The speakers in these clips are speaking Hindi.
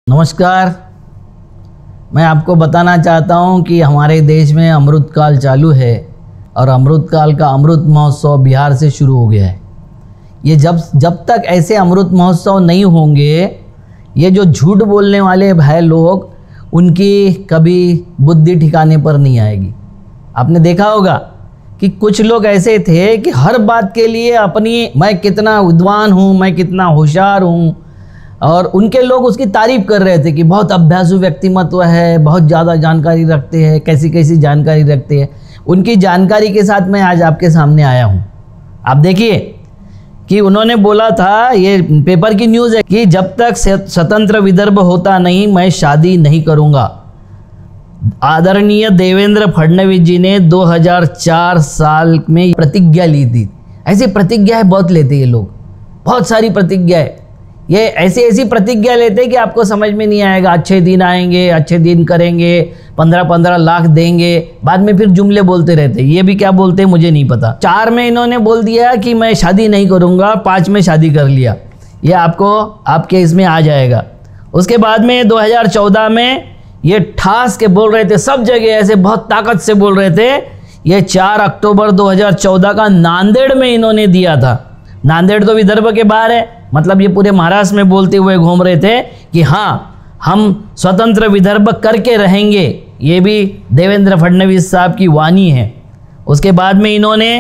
नमस्कार। मैं आपको बताना चाहता हूं कि हमारे देश में अमृत काल चालू है और अमृत काल का अमृत महोत्सव बिहार से शुरू हो गया है। ये जब तक ऐसे अमृत महोत्सव नहीं होंगे, ये जो झूठ बोलने वाले भाई लोग, उनकी कभी बुद्धि ठिकाने पर नहीं आएगी। आपने देखा होगा कि कुछ लोग ऐसे थे कि हर बात के लिए अपनी मैं कितना विद्वान हूँ, मैं कितना होशियार हूँ, और उनके लोग उसकी तारीफ़ कर रहे थे कि बहुत अभ्यासु व्यक्तिमत्व है, बहुत ज़्यादा जानकारी रखते हैं, कैसी कैसी जानकारी रखते हैं। उनकी जानकारी के साथ मैं आज आपके सामने आया हूँ। आप देखिए कि उन्होंने बोला था, ये पेपर की न्यूज़ है, कि जब तक स्वतंत्र विदर्भ होता नहीं मैं शादी नहीं करूँगा। आदरणीय देवेंद्र फडणवीस जी ने 2004 साल में प्रतिज्ञा ली थी। ऐसी प्रतिज्ञाएं बहुत लेते ये लोग, बहुत सारी प्रतिज्ञाएं। ये ऐसी प्रतिज्ञा लेते कि आपको समझ में नहीं आएगा। अच्छे दिन आएंगे, अच्छे दिन करेंगे, 15-15 लाख देंगे, बाद में फिर जुमले बोलते रहते। ये भी क्या बोलते हैं मुझे नहीं पता। 4 में इन्होंने बोल दिया कि मैं शादी नहीं करूँगा, 5 में शादी कर लिया। ये आपको आपके इसमें आ जाएगा। उसके बाद में 2014 में ये ठास के बोल रहे थे, सब जगह ऐसे बहुत ताकत से बोल रहे थे। ये 4 अक्टूबर 2014 का नांदेड़ में इन्होंने दिया था। नांदेड़ तो विदर्भ के बाहर है, मतलब ये पूरे महाराष्ट्र में बोलते हुए घूम रहे थे कि हाँ, हम स्वतंत्र विदर्भ करके रहेंगे। ये भी देवेंद्र फडणवीस साहब की वाणी है। उसके बाद में इन्होंने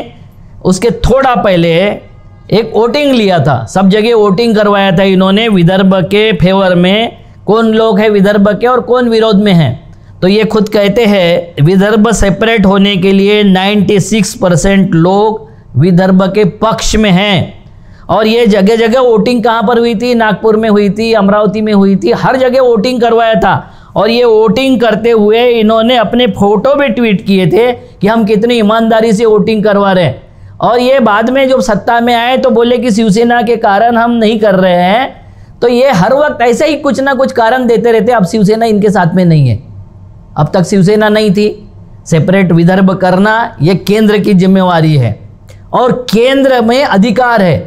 उसके थोड़ा पहले एक वोटिंग लिया था, सब जगह वोटिंग करवाया था इन्होंने विदर्भ के फेवर में, कौन लोग हैं विदर्भ के और कौन विरोध में हैं। तो ये खुद कहते हैं विदर्भ सेपरेट होने के लिए 96% लोग विदर्भ के पक्ष में हैं। और ये जगह जगह वोटिंग कहाँ पर हुई थी? नागपुर में हुई थी, अमरावती में हुई थी, हर जगह वोटिंग करवाया था। और ये वोटिंग करते हुए इन्होंने अपने फोटो भी ट्वीट किए थे कि हम कितनी ईमानदारी से वोटिंग करवा रहे हैं। और ये बाद में जब सत्ता में आए तो बोले कि शिवसेना के कारण हम नहीं कर रहे हैं। तो ये हर वक्त ऐसे ही कुछ ना कुछ कारण देते रहते। अब शिवसेना इनके साथ में नहीं है, अब तक शिवसेना नहीं थी। सेपरेट विदर्भ करना ये केंद्र की जिम्मेवारी है और केंद्र में अधिकार है,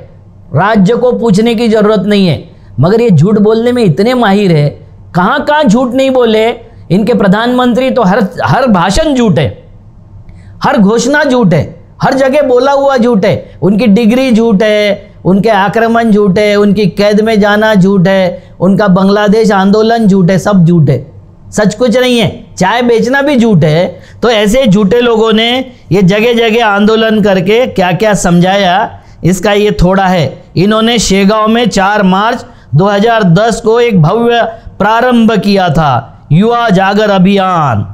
राज्य को पूछने की जरूरत नहीं है। मगर ये झूठ बोलने में इतने माहिर है, कहाँ कहाँ झूठ नहीं बोले। इनके प्रधानमंत्री तो हर भाषण झूठ है, हर घोषणा झूठ है, हर जगह बोला हुआ झूठ है। उनकी डिग्री झूठ है, उनके आक्रमण झूठ है, उनकी कैद में जाना झूठ है, उनका बांग्लादेश आंदोलन झूठ है, सब झूठ है, सच कुछ नहीं है। चाय बेचना भी झूठ है। तो ऐसे झूठे लोगों ने ये जगह जगह आंदोलन करके क्या क्या समझाया, इसका ये थोड़ा है। इन्होंने शेगांव में 4 मार्च 2010 को एक भव्य प्रारंभ किया था, युवा जागर अभियान।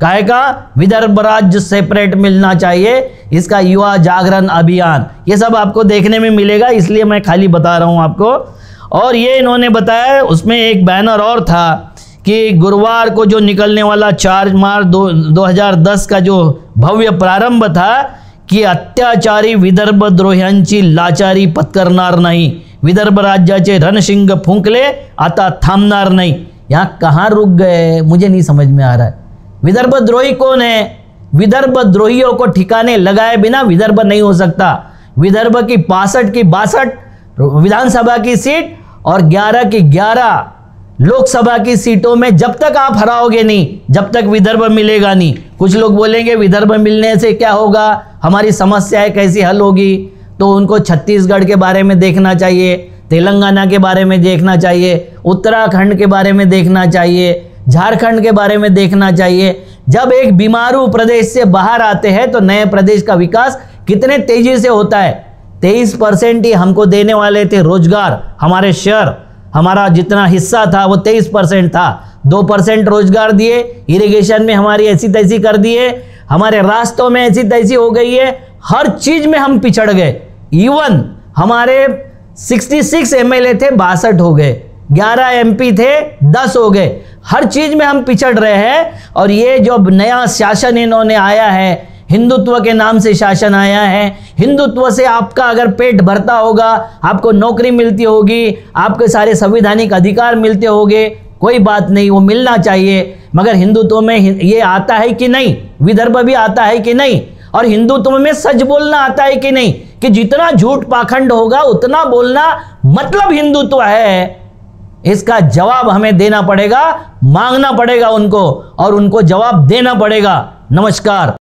काहे का? विदर्भ राज्य सेपरेट मिलना चाहिए, इसका युवा जागरण अभियान। ये सब आपको देखने में मिलेगा, इसलिए मैं खाली बता रहा हूँ आपको। और ये इन्होंने बताया, उसमें एक बैनर और था कि गुरुवार को जो निकलने वाला 4 मार्च 2010 का जो भव्य प्रारंभ था की अत्याचारी विदर्भ द्रोह्यांची लाचारी पत्करणार नाही, विदर्भ राज्याचे रणशिंग फुंकले आता थांबणार नहीं। यहाँ कहाँ रुक गए मुझे नहीं समझ में आ रहा है। विदर्भ द्रोही कौन है? विदर्भ द्रोहियों को ठिकाने लगाए बिना विदर्भ नहीं हो सकता। विदर्भ की 65 की 62 विधानसभा की सीट और 11 की 11 लोकसभा की सीटों में जब तक आप हराओगे नहीं, जब तक विदर्भ मिलेगा नहीं। कुछ लोग बोलेंगे विदर्भ मिलने से क्या होगा, हमारी समस्याएं कैसी हल होगी। तो उनको छत्तीसगढ़ के बारे में देखना चाहिए, तेलंगाना के बारे में देखना चाहिए, उत्तराखंड के बारे में देखना चाहिए, झारखंड के बारे में देखना चाहिए। जब एक बीमारू प्रदेश से बाहर आते हैं तो नए प्रदेश का विकास कितने तेजी से होता है। 23% ही हमको देने वाले थे रोजगार, हमारे शहर, हमारा जितना हिस्सा था वो 23% था। 2% रोजगार दिए, इरिगेशन में हमारी ऐसी तैसी कर दिए, हमारे रास्तों में ऐसी तैसी हो गई है, हर चीज में हम पिछड़ गए। इवन हमारे 66 MLA थे, 62 हो गए, 11 MP थे, 10 हो गए। हर चीज में हम पिछड़ रहे हैं। और ये जो नया शासन इन्होंने आया है, हिंदुत्व के नाम से शासन आया है। हिंदुत्व से आपका अगर पेट भरता होगा, आपको नौकरी मिलती होगी, आपके सारे संवैधानिक अधिकार मिलते होंगे, कोई बात नहीं, वो मिलना चाहिए। मगर हिंदुत्व में ये आता है कि नहीं? विदर्भ भी आता है कि नहीं? और हिंदुत्व में सच बोलना आता है कि नहीं? कि जितना झूठ पाखंड होगा उतना बोलना मतलब हिंदुत्व है। इसका जवाब हमें देना पड़ेगा, मांगना पड़ेगा उनको और उनको जवाब देना पड़ेगा। नमस्कार।